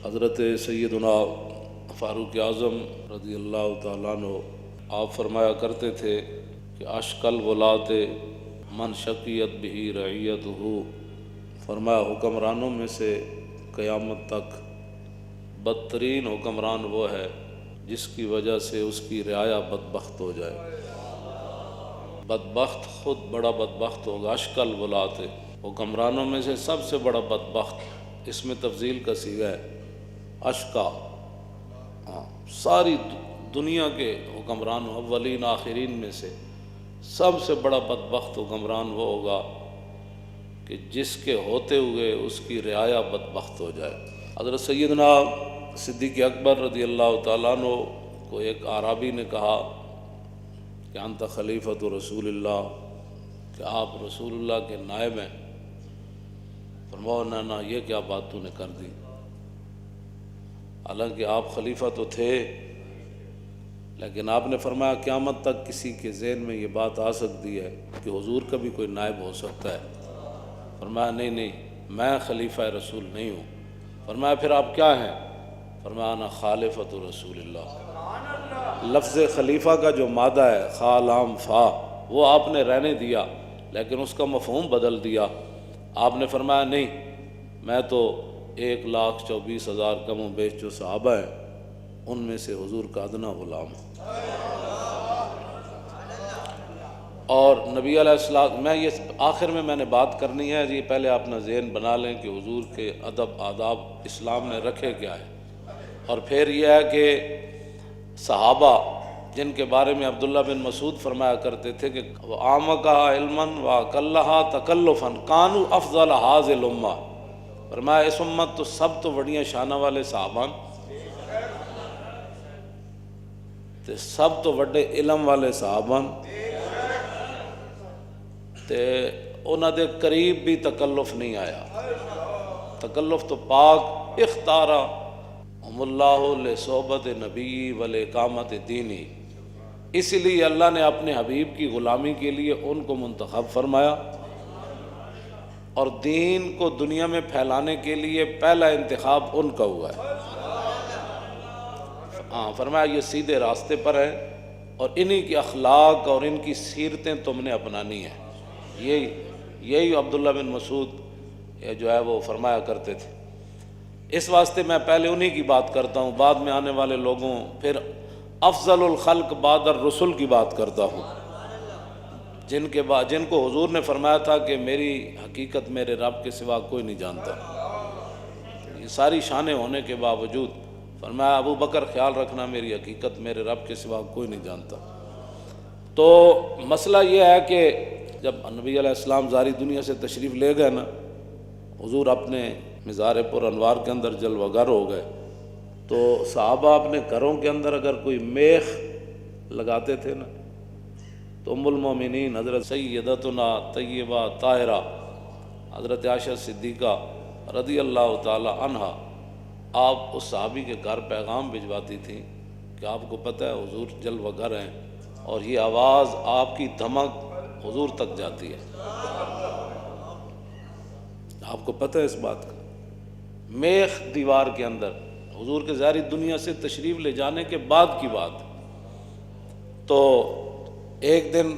حضرت سیدنا فاروق اعظم رضی اللہ تعالیٰ عنہ آپ فرمایا کرتے تھے کہ اشکل ولات من شقیت بہی رعیت ہو، فرمایا حکمرانوں میں سے قیامت تک بدترین حکمران وہ ہے جس کی وجہ سے اس کی رعایا بدبخت ہو جائے۔ بدبخت خود بڑا بدبخت ہوگا۔ اشکل ولات حکمرانوں میں سے سب سے بڑا بدبخت، اس میں تفضیل کا صیغہ ہے اشکا۔ ساری دنیا کے حکمران اولین آخرین میں سے سب سے بڑا بدبخت حکمران وہ ہوگا کہ جس کے ہوتے ہوئے اس کی رعایا بدبخت ہو جائے۔ حضرت سیدنا صدیق اکبر رضی اللہ تعالیٰ عنہ کو ایک اعرابی نے کہا کہ انت خلیفۃ رسول اللہ، کہ آپ رسول اللہ کے نائب ہیں۔ فرمایا نہ یہ کیا بات تو نے کر دی، حالانکہ آپ خلیفہ تو تھے، لیکن آپ نے فرمایا قیامت تک کسی کے ذہن میں یہ بات آ سکتی ہے کہ حضور کا بھی کوئی نائب ہو سکتا ہے۔ فرمایا نہیں میں خلیفہ رسول نہیں ہوں۔ فرمایا پھر آپ کیا ہیں؟ فرمایا انا خالفۃ رسول اللہ۔ لفظ خلیفہ کا جو مادہ ہے خا لام فا، وہ آپ نے رہنے دیا لیکن اس کا مفہوم بدل دیا۔ آپ نے فرمایا نہیں، میں تو 1,24,000 کم و بیش جو صحابہ ہیں ان میں سے حضور کا ادنا غلام ہوں۔ اور نبی علیہ السلام، میں یہ آخر میں نے بات کرنی ہے، یہ پہلے اپنا ذہن بنا لیں کہ حضور کے ادب آداب اسلام نے رکھے کیا ہے، اور پھر یہ ہے کہ صحابہ جن کے بارے میں عبداللہ بن مسعود فرمایا کرتے تھے کہ وَعَامَقَهَا عِلْمًا وَأَقَلَّهَا تَكَلُّفًا كَانُوا أَفْضَلَ هَذِهِ الْأُمَّةِ۔ فرمایا اس امت تو سب تو بڑیاں شانہ والے صحابان تے سب تو بڑے علم والے صحابان تے انہاں دے قریب بھی تکلف نہیں آیا۔ تکلف تو پاک اختارا ہم اللہ لصحبت نبی ولاقامت دینی، اس لیے اللہ نے اپنے حبیب کی غلامی کے لیے ان کو منتخب فرمایا، اور دین کو دنیا میں پھیلانے کے لیے پہلا انتخاب ان کا ہوا ہے۔ فرمایا یہ سیدھے راستے پر ہے اور انہی کی اخلاق اور ان کی سیرتیں تم نے اپنانی ہیں۔ یہی عبداللہ بن مسعود جو ہے وہ فرمایا کرتے تھے۔ اس واسطے میں پہلے انہی کی بات کرتا ہوں، بعد میں آنے والے لوگوں، پھر افضل الخلق بعد الرسل کی بات کرتا ہوں، جن کو حضور نے فرمایا تھا کہ میری حقیقت میرے رب کے سوا کوئی نہیں جانتا۔ یہ ساری شانیں ہونے کے باوجود فرمایا ابو بکر خیال رکھنا میری حقیقت میرے رب کے سوا کوئی نہیں جانتا۔ تو مسئلہ یہ ہے کہ جب نبی علیہ السلام ظاہری دنیا سے تشریف لے گئے نا، حضور اپنے مزار پر انوار کے اندر جلوہ گر ہو گئے، تو صحابہ اپنے گھروں کے اندر اگر کوئی میخ لگاتے تھے نا، تو ام المومنین حضرت سیدتنا طیبہ طاہرہ حضرت عائشہ صدیقہ رضی اللہ تعالی عنہا، آپ اس صحابی کے گھر پیغام بھجواتی تھیں کہ آپ کو پتہ ہے حضور جلوہ گر ہیں، اور یہ آواز آپ کی دھمک حضور تک جاتی ہے۔ آپ کو پتہ ہے اس بات کا؟ میخ دیوار کے اندر حضور کے ظاہری دنیا سے تشریف لے جانے کے بعد کی بات۔ تو ایک دن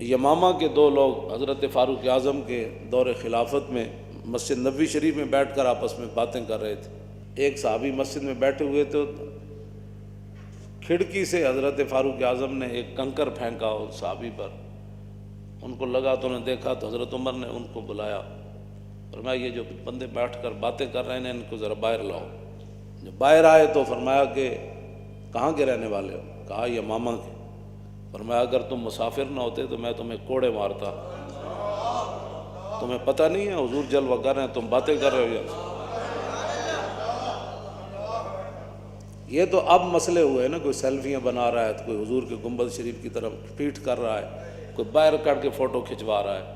یمامہ کے دو لوگ حضرت فاروق اعظم کے دور خلافت میں مسجد نبوی شریف میں بیٹھ کر آپس میں باتیں کر رہے تھے۔ ایک صحابی مسجد میں بیٹھے ہوئے تو کھڑکی سے حضرت فاروق اعظم نے ایک کنکر پھینکا اس صحابی پر، ان کو لگا تو انہوں نے دیکھا تو حضرت عمر نے ان کو بلایا، فرمایا یہ جو بندے بیٹھ کر باتیں کر رہے ہیں ان کو ذرا باہر لاؤ۔ جب باہر آئے تو فرمایا کہ کہاں کے رہنے والے ہو؟ کہا یمامہ کے۔ فرمایا اگر تم مسافر نہ ہوتے تو میں تمہیں کوڑے مارتا، تمہیں پتہ نہیں ہے حضور جلوہ گر ہیں، تم باتیں کر رہے ہو۔ یہ تو اب مسئلے ہوئے نا، کوئی سیلفیاں بنا رہا ہے تو کوئی حضور کے گنبد شریف کی طرف پیٹ کر رہا ہے، کوئی باہر کر کے فوٹو کھنچوا رہا ہے۔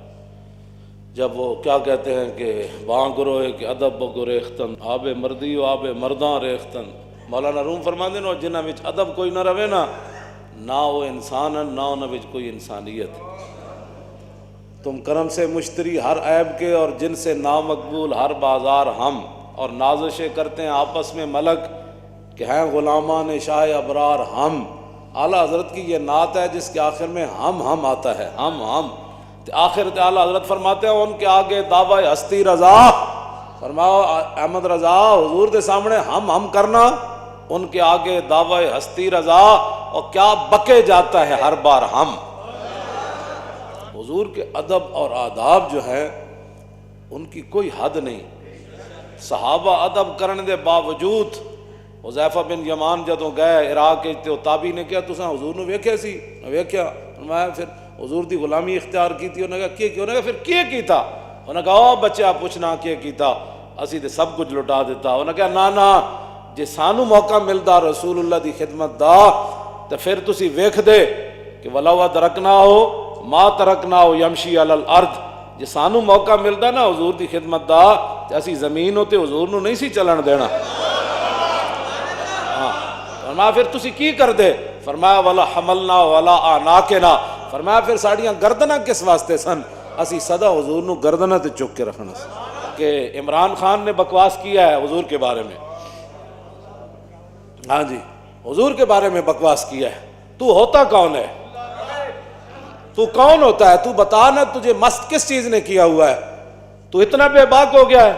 جب وہ کیا کہتے ہیں کہ وہاں گروہ کہ ادب بگو ریختن آب مردی و آب مرداں ریختن، مولانا روم فرماندے نو جنہاں وچ ادب کوئی نہ رہے نا، نہ وہ انسان ہے نہ انہاں وچ کوئی انسانیت۔ تم کرم سے مشتری ہر عیب کے اور جن سے نامقبول ہر بازار ہم، اور نازشیں کرتے ہیں آپس میں ملک کہ ہیں غلامان شاہ ابرار ہم. اعلیٰ حضرت کی یہ نعت ہے جس کے آخر میں ہم آتا ہے. ہم آخر اعلیٰ حضرت فرماتے ہیں ان کے آگے دعوی ہستی رضا. فرماؤ احمد رضا حضور کے سامنے ہم کرنا، ان کے آگے دعوی ہستی رضا، اور کیا بکے جاتا ہے ہر بار ہم. حضور کے ادب اور آداب جو ہے ان کی کوئی حد نہیں. صحابہ ادب کرنے دے باوجود حذیفہ بن یمان جدوں گئے عراق تے تابعی نے کہا تساں حضور نو ویکھیا سی؟ ویکھیا. فرمایا پھر حضور دی غلامی اختیار کیتی؟ انہوں نے کہا کی؟ انہوں نے کہا پھر کی کیتا؟ انہوں نے کہا او بچہ پوچھنا کی کیتا، اسی تے سب کچھ لٹا دیتا. انہوں نے کہا نا جے سانو موقع ملدا رسول اللہ دی خدمت دا تے پھر تسی ویکھ دے کہ ولو ترکنا ہو ما ترکنا ہو یمشی علی الارض. جے سانو موقع ملدا نا حضور دی خدمت دا تے اسی زمین تے حضور نو نہیں سی چلن دینا. فرمایا پھر تسی کی کر دے؟ فرمایا ولا حملنا ولا آناکنا. فرمایا پھر ساڑیاں گردناں کس واسطے سن؟ اسی صدا حضور نو گردناں تے چک کے رکھنا سی. کہ عمران خان نے بکواس کیا ہے حضور کے بارے میں. ہاں جی حضور کے بارے میں بکواس کیا ہے. تو ہوتا کون ہے؟ تو کون ہوتا ہے؟ تو بتا نا تجھے مست کس چیز نے کیا ہوا ہے؟ تو اتنا بے باک ہو گیا ہے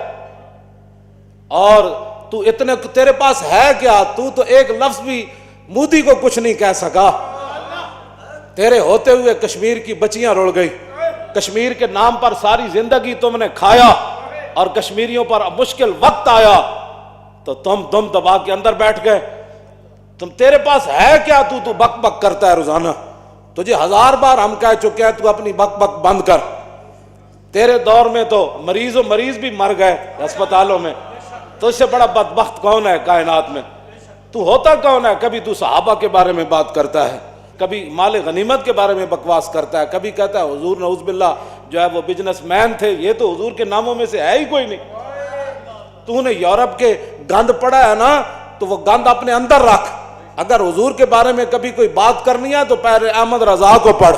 اور تو اتنے تیرے پاس ہے کیا؟ تو ایک لفظ بھی مودی کو کچھ نہیں کہہ سکا. تیرے ہوتے ہوئے کشمیر کی بچیاں رڑ گئی، کشمیر کے نام پر ساری زندگی تم نے کھایا اور کشمیریوں پر مشکل وقت آیا تو تم دم دبا کے اندر بیٹھ گئے. تیرے پاس ہے کیا؟ تو بک بک کرتا ہے روزانہ. تجھے 1000 بار ہم کہہ چکے ہیں تو اپنی بک بک بند کر. تیرے دور میں تو مریض بھی مر گئے ہسپتالوں میں. تو اس سے بڑا بدبخت کون ہے کائنات میں؟ تو ہوتا کون ہے؟ کبھی تو صحابہ کے بارے میں بات کرتا ہے، کبھی مال غنیمت کے بارے میں بکواس کرتا ہے، کبھی کہتا ہے حضور نعوذ باللہ جو ہے وہ بزنس مین تھے. یہ تو حضور کے ناموں میں سے ہے ہی کوئی نہیں. تو نے یورپ کے گند پڑا ہے نا تو وہ گند اپنے اندر رکھ. اگر حضور کے بارے میں کبھی کوئی بات کرنی ہے تو پہلے احمد رضا کو پڑھ،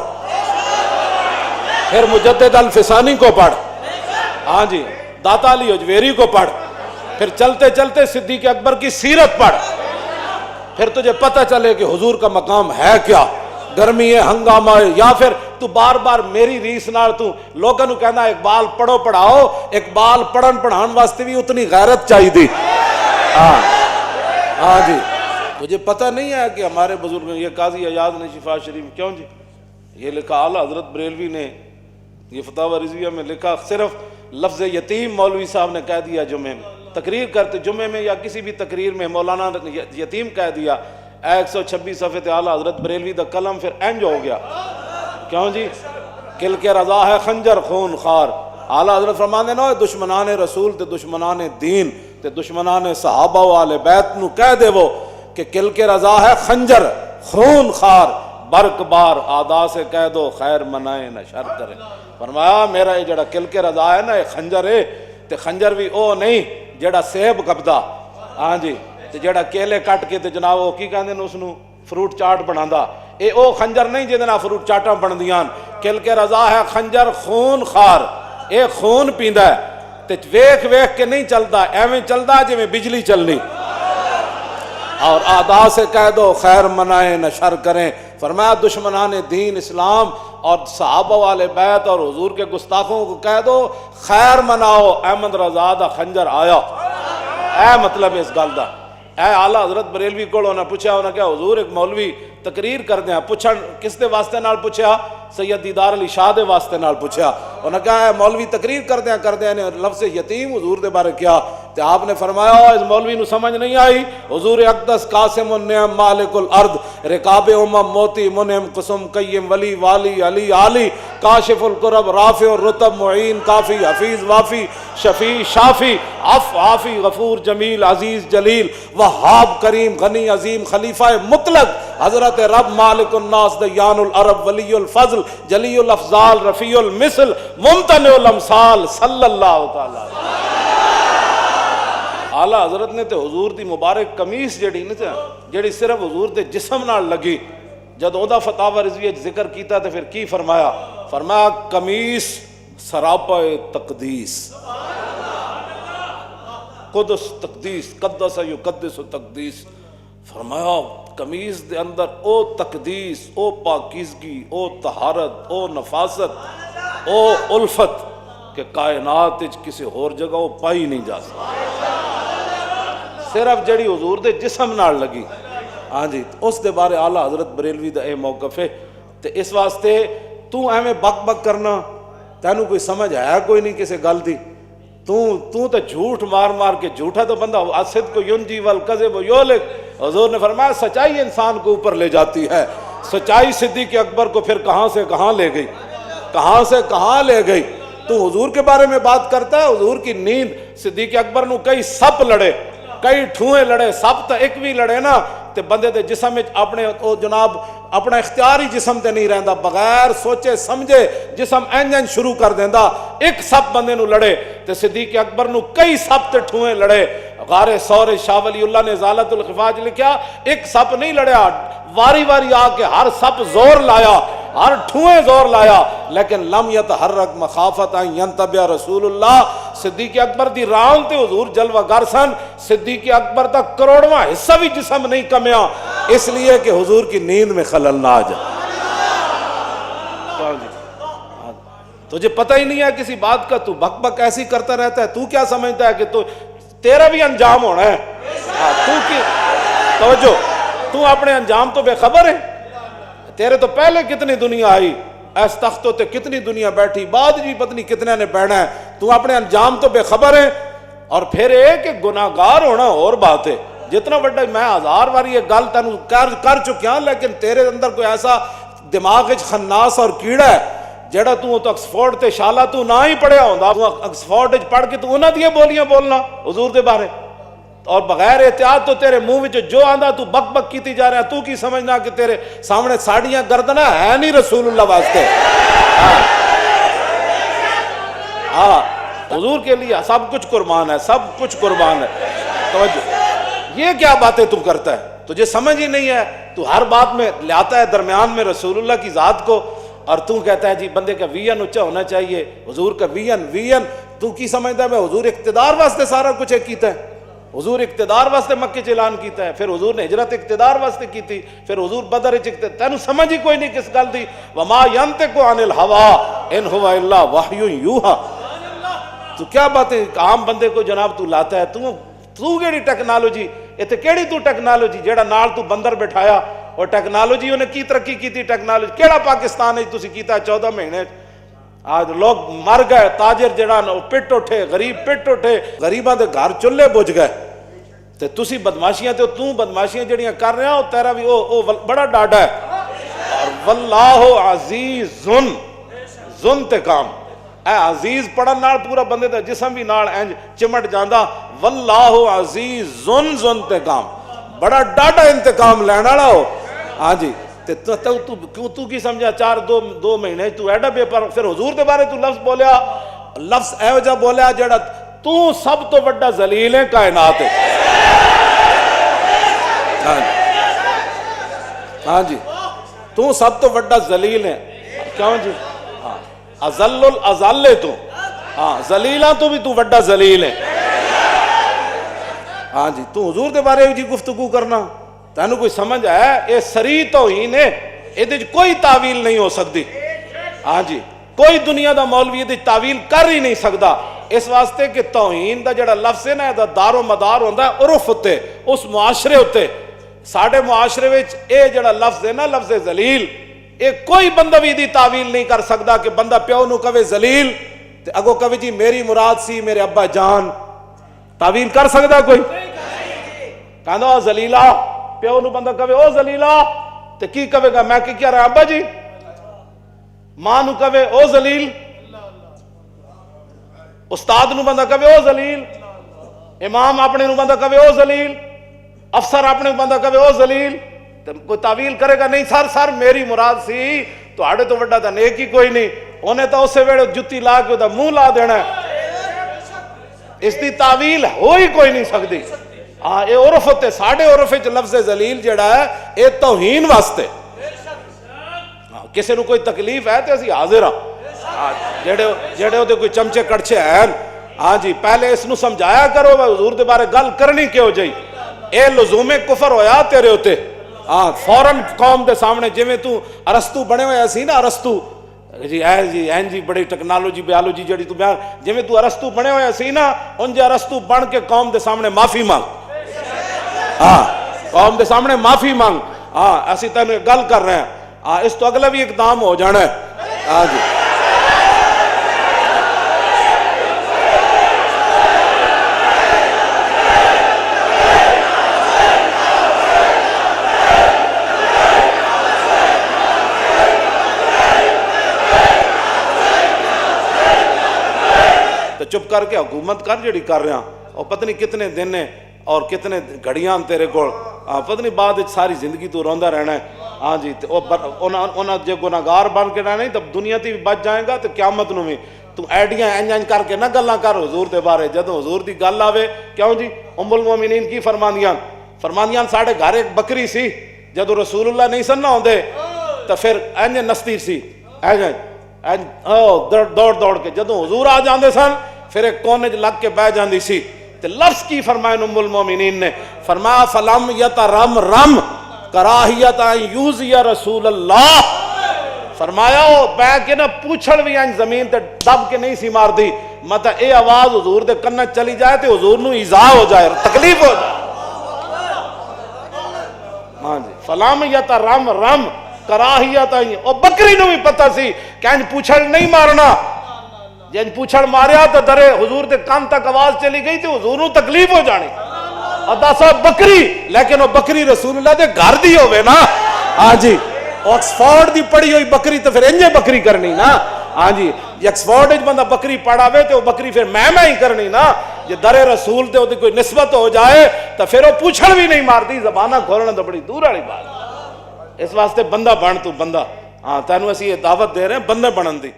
پھر مجدد الفسانی کو پڑھ، ہاں جی داتا علی اجویری کو پڑھ، پھر چلتے چلتے صدیق اکبر کی سیرت پڑھ. پھر تجھے پتہ چلے کہ حضور کا مقام ہے کیا. گرمی ہے، ہنگامہ ہے، یا پھر تو بار بار میری ریس نال تو لوگوں نو کہنا اقبال پڑھو پڑھاؤ. اقبال پڑھن پڑھان واسطے بھی اتنی غیرت چاہیے دی. ہاں جی تجھے پتہ نہیں ہے کہ ہمارے بزرگ یہ قاضی ایاز نے شفا شریف کیوں جی یہ لکھا، اعلیٰ حضرت بریلوی نے یہ فتاوی رضویہ میں لکھا، صرف لفظ یتیم مولوی صاحب نے کہہ دیا جمعے میں تقریر کرتے، جمعے میں یا کسی بھی تقریر میں مولانا یتیم کہہ دیا. 126 صفحے تے اعلیٰ حضرت بریلوی دا قلم پھر انج ہو گیا. کیوں جی؟ کل کے رضا ہے خنجر خون خار. اعلیٰ حضرت فرمانے نا دشمنان رسول تے دشمنان دین تے دشمنان صحابہ و آل بیت نو کہہ دے وہ کہ کل کے رضا ہے خنجر خون خار، برق بار آدا سے کہہ دو خیر منائے نہ شر کرے. فرمایا میرا یہ جڑا کل کے رضا ہے نا یہ خنجر ہے تے خنجر بھی او نہیں جڑا سیب کبدا، ہاں جی تے جڑا کیلے کٹ کے تے جناب وہ کی کہندے نے اس نو فروٹ چاٹ بنادا. اے او خنجر نہیں جے نال فروٹ چاٹاں بندیاں. کل کے رضا ہے خنجر خون خار، اے خون پیندا ہے تے ویکھ ویکھ کے نہیں چلدا، ایویں چلدا جویں بجلی چلنی. اور آدا سے کہہ دو خیر منائے نہ شر کریں. فرمایا دشمنان دین اسلام اور صحابہ والے بیت اور حضور کے گستاخوں کو کہہ دو خیر مناؤ، احمد رضا دا خنجر آیا. اے مطلب اس گل دا اے اعلیٰ حضرت بریلوی کو انہوں نے پوچھا، انہوں نے کہا حضور ایک مولوی تقریر کر دیا. پوچھا کس دے واسطے نال پوچھا؟ سید دیدار علی شاہ دے واسطے نال پوچھا. انہوں نے کہا اے مولوی تقریر کر دیا لفظ یتیم حضور دے بارے کیا. تے آپ نے فرمایا اس مولوی نو سمجھ نہیں آئی. حضور اقدس قاسم النعم مالک الارض رکاب امم موتی منعم قسم قیم ولی والی علی عالی کاشف القرب رافع الرتب معین کافی حفیظ وافی شفیع شافی عف عافی غفور جمیل عزیز جلیل وہاب کریم غنی عظیم خلیفہ مطلق حضرت رب مالک الناس دیان العرب ولی الفضل جلی الافضال رفیع المثل ممتنع الامثال صلی اللہ تعالی. اعلیٰ حضرت نے تے حضور دی مبارک قمیص جڑی صرف حضور دے جسم نال لگی جد او دا فتاوی رضویہ ذکر کیتا تے پھر کی فرمایا؟ فرمایا قمیص سراپا تقدیس. قدس تقدیس، قدس یقدس تقدیس، فرمایا قمیض دے اندر او تقدیس، او پاکیزگی، او طہارت، او نفاست، او الفت کہ کائنات وچ کسی اور جگہ وہ پائی نہیں جا سکتی، صرف جڑی حضور دے جسم نال لگی۔ ہاں جی، اس دے بارے اعلیٰ حضرت بریلوی دا اے موقف ہے۔ تے اس واسطے تو ایویں بک بک کرنا، تینوں کوئی سمجھ ہے کوئی نہیں کسی گل دی، تو تے جھوٹ مار مار کے، جھوٹا تو بندہ الصدق ینجی والکذب یہلک، حضور نے فرمایا سچائی انسان کو اوپر لے جاتی ہے۔ سچائی صدیق اکبر کو پھر کہاں سے کہاں لے گئی، کہاں سے کہاں لے گئی۔ تو حضور کے بارے میں بات کرتا ہے، حضور کی نیند صدیق اکبر نو کئی سپ لڑے، کئی ٹھوئے لڑے، سپ تو ایک بھی لڑے نا تے بندے دے جسم میں اپنے او جناب اپنا اختیاری جسم تے نہیں رہندا، بغیر سوچے سمجھے جسم انجن شروع کر دیندا۔ ایک سپ بندے نو لڑے تے صدیق اکبر نو کئی سپ تے ٹھوئے لڑے۔ غار ثور شاہ ولی اللہ نے ازالۃ الخفاج لکھیا، ایک سپ نہیں لڑیا، واری واری آ کے ہر سپ زور لایا، ہر ٹھوئے زور لایا، لیکن لم یتحرک مخافت ان ینتبہ رسول اللہ۔ صدیق اکبر دی ران تے حضور جلوہ گر سن، صدیق اکبر دا کروڑواں حصہ بھی جسم نہیں کمیا، اس لیے کہ حضور کی نیند میں خلل نہ آ جائے۔ تجھے پتہ ہی نہیں ہے کسی بات کا، تو بک بک ایسی کرتا رہتا ہے، تو کیا سمجھتا ہے کہ تو تیرا بھی انجام ہونا ہے؟ تو کی توجہ، تو اپنے انجام تو بے خبر ہے، تیرے تو پہلے کتنی دنیا آئی، اس تختوں تے کتنی دنیا بیٹھی، بعد جی پتنی کتنے نے بیٹھنا ہے، تو اپنے انجام تو بے خبر ہے۔ اور پھر ایک کہ گناہگار ہونا اور بات ہے، جتنا بڑا میں ہزار بار یہ گل تینوں کر چکیا، لیکن تیرے اندر کوئی ایسا دماغ وچ خناس اور کیڑا ہے جڑا تو آکسفورڈ تے شالا تو نہ ہی پڑھیا ہوندا، تو آکسفورڈ وچ پڑھ کے تو انہاں دی بولیاں بولنا حضور دے بارے، اور بغیر احتیاط تو تیرے منہ وچ جو آندا تو بک بک کیتی جا رہا ہے۔ تو کی سمجھنا کہ تیرے سامنے ساڑیاں گردنا ہے نہیں رسول اللہ واسطے؟ ہاں، حضور کے لیے سب کچھ قربان ہے، سب کچھ قربان ہے۔ توجہ، یہ کیا باتیں تو کرتا ہے، تجھے سمجھ ہی نہیں ہے، تو ہر بات میں لاتا ہے درمیان میں رسول اللہ کی ذات کو، اور تو کہتا ہے جی بندے کا وین اونچا ہونا چاہیے، حضور کا وین تو کی سمجھتا ہے؟ میں حضور اقتدار واسطے سارا کچھ کیتا ہے، حضور اقتدار واسطے مکے چ اعلان کیتا ہے، پھر حضور نے ہجرت اقتدار واسطے کی تھی، پھر حضور بدر وچ تینوں سمجھ ہی کوئی نہیں کس گل دی۔ وما ینطق عن الہوا ان ہوا الا وحی یوحی۔ تو کیا باتیں عام بندے کو جناب تو لاتا ہے، تو کیڑی ٹیکنالوجی، ایتھے کیڑی تو ٹیکنالوجی جیڑا نال تو بندر بٹھایا، اور ٹیکنالوجی انہیں کی ترقی کی تھی، ٹیکنالوجی کیڑا پاکستان ہے تسی کیتا 14 مہینے؟ آج لوگ مر گئے، تاجر جڑا پٹ اٹھے، غریب پٹ اٹھے، غریباں دے گھر چولہے بجھ گئے، تے تسی بدماشیاں تے تو بدماشیاں جڑیاں کر رہے ہو، تیرا بھی او بڑا ڈاڈا ہے۔ اور واللہ عزیز ذو انتقام، اے عزیز پڑھن نال پورا بندے دا جسم بھی نال انج چمٹ جاندا۔ واللہ عزیز ذو انتقام، بڑا ڈاڈا انتقام لینا والا ہو۔ ہاں جی، تو کی سمجھا 2 مہینے تو ایڈا بے پر، پھر حضور دے بارے تو لفظ بولیا، لفظ ایو جا بولیا جڑا تو سب تو بڑا ذلیل ہے کائنات ہے۔ ہاں جی، تو سب تو بڑا ذلیل ہے، کیوں جی؟ ہاں، اذل الاذل تو، ہاں ذلیلاں تو بھی تو بڑا ذلیل ہے۔ ہاں جی، تو حضور دے بارے جی گفتگو کرنا، تینوں کوئی سمجھ ہے؟ یہ سری توہین ہے، یہ کوئی تعویل نہیں ہو سکتی۔ ہاں جی، کوئی دنیا دا مولوی یہ تعویل کر ہی نہیں سکتا، اس واسطے کہ توہین دا جڑا لفظ ہے نا، دا دار و مدار ہوتا ہے عرف ہوتے، اس معاشرے ہوتے۔ ساڑھے معاشرے وچ اے جڑا لفظ ہے نا، لفظ ذلیل، اے کوئی بندہ بھی دی تعویل نہیں کر سکتا کہ بندہ پیو نو کہے ذلیل تے اگو کہے جی میری مراد سی میرے ابا جان۔ تعویل کر سکتا کوئی؟ کہنا او ذلیلہ، پیو نو بندہ کہے او ذلیلہ تے کی کہے گا؟ میں کیا رہا ابا جی؟ ماں نو کہے او ذلیل، استاد نو بندہ کہے او ذلیل، امام اپنے نو بندہ کہے او ذلیل، افسر اپنے بندہ کہے او ذلیل، کوئی تعویل کرے گا نہیں سر میری مراد سی، تو آڑے تو وڈا دا نیک ہی کوئی نہیں، انہیں تو اسے ویڑے جتی لا کے دا منہ لا دینا ہے، اس دی تعویل ہو ہی کوئی نہیں سکتی۔ ہاں، اے عرف ہوتے، ساڑھے عرف وچ لفظ ذلیل جڑا ہے اے توہین واسطے، کسی نو کوئی تکلیف ہے تو اسی حاضر ہاں، جڑے ہوتے کوئی چمچے کڑچے ہیں ہاں جی پہلے اس نو سمجھایا کرو حضور دے بارے گل کرنی کیوں جائی اے لزوم کفر ہویا تیرے ہوتے ہاں فوراً قوم دے سامنے جویں تو ارسطو بنے ہوئے سی نا ارسطو جی بڑی ٹیکنالوجی بیالوجی جڑی تو بیان جویں تو ارسطو بنے ہوئے سی نا انج ارسطو بن کے قوم دے سامنے معافی مانگ ہاں قوم دے سامنے معافی مانگ ہاں اسی تینوں گل کر رہے ہیں ہاں اس تو اگلا بھی اقدام ہو جانا ہے ہاں جی چپ کر کے حکومت کر جڑی کر رہا اور پتہ نہیں کتنے دن نے اور کتنے گھڑیاں تیرے کو پتہ نہیں بعد ساری زندگی تو روندا رہنا ہے ہاں جی انہاں جے گناہگار بن کے رہنا تو دنیا تی بھی بچ جائے گا تو قیامت نو بھی تو ایڈیاں انج کر کے نہ گلاں کر حضور دے بارے جدوں حضور دی گل آوے کیوں جی ام المومنین کی فرماندیاں ساڈے گھر ایک بکری سی جدوں رسول اللہ نہیں سن نہ ہوندے تو پھر انج نستی سی دوڑ کے جدوں حضور آ جاندے سن پھر ایک کونے لگ کے بہ جاندی سی تے لفظ کی فرمایا ام المومنین نے فرمایا فلم یترم رم کراہیت ان یوزی رسول اللہ فرمایا وہ بہ کے نہ پوچھڑ بھی ان زمین تے دب کے نہیں سی مار دی مطلب اے آواز حضور دے کن چلی جائے تے حضور نو ایذا ہو جائے تکلیف ہو جائے ہاں جی فلم یترم رم کراہیت او بکری نو بھی پتہ سی کہ ان پوچھڑ نہیں مارنا جن پوچھڑ ماریا تو درے حضور دے کان تک آواز چلی گئی تو حضور نو تکلیف ہو جانی ادا صاحب بکری لیکن وہ بکری رسول اللہ دے گھر دی ہوئے نا ہاں جی آکسفورڈ دی پڑی ہوئی بکری تو پھر انجے بکری کرنی نا ہاں جی آکسفورڈ وچ بندہ بکری پڑھا ہوئے تو وہ بکری پھر میں ہی کرنی نا جے درے رسول تے کوئی نسبت ہو جائے تو پھر وہ پوچھڑ بھی نہیں مارتی زبانہ کھولنا تو بڑی دور والی بات اس واسطے بندہ بن تو بندہ ہاں تینوں اسی یہ دعوت دے رہے ہیں بندے بنن دی